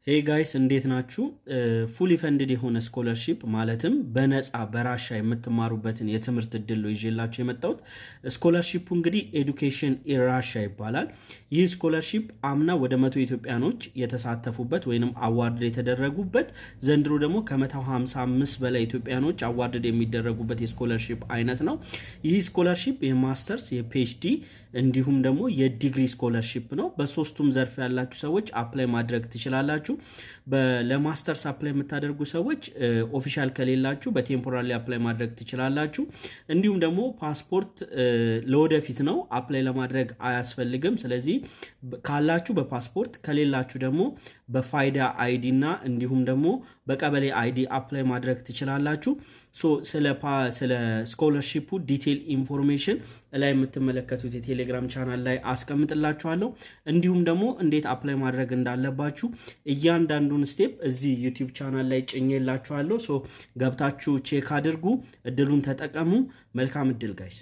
ሄይ ጋይስ እንዴት ናችሁ? ፉሊ ፈንድድ የሆነ ስኮለርሺፕ ማለትም በነፃ በራሻ የምትማሩበትን የትምህርት እድል ነው ይዤላችሁ የመጣሁት። ስኮለርሺፑ እንግዲህ ኤዱኬሽን ኢን ራሻ ይባላል። ይህ ስኮለርሺፕ አምና ወደ 100 ኢትዮጵያኖች የተሳተፉበት ወይንም አዋርድ የተደረጉበት፣ ዘንድሮ ደግሞ ከ155 በላይ ኢትዮጵያኖች አዋርድ የሚደረጉበት የስኮለርሺፕ አይነት ነው። ይህ ስኮለርሺፕ የማስተርስ የፒኤችዲ እንዲሁም ደግሞ የዲግሪ ስኮለርሺፕ ነው። በሶስቱም ዘርፍ ያላችሁ ሰዎች አፕላይ ማድረግ ትችላላችሁ። ለማስተርስ አፕላይ የምታደርጉ ሰዎች ኦፊሻል ከሌላችሁ በቴምፖራሪ አፕላይ ማድረግ ትችላላችሁ። እንዲሁም ደግሞ ፓስፖርት ለወደፊት ነው፣ አፕላይ ለማድረግ አያስፈልግም። ስለዚህ ካላችሁ በፓስፖርት ከሌላችሁ ደግሞ በፋይዳ አይዲ እና እንዲሁም ደግሞ በቀበሌ አይዲ አፕላይ ማድረግ ትችላላችሁ። ስለ ስኮለርሺፑ ዲቴል ኢንፎርሜሽን ላይ የምትመለከቱት የቴሌግራም ቻናል ላይ አስቀምጥላችኋለሁ። እንዲሁም ደግሞ እንዴት አፕላይ ማድረግ እንዳለባችሁ እያንዳንዱን ስቴፕ እዚህ ዩቲዩብ ቻናል ላይ ጭኜላችኋለሁ። ገብታችሁ ቼክ አድርጉ፣ እድሉን ተጠቀሙ። መልካም እድል ጋይስ።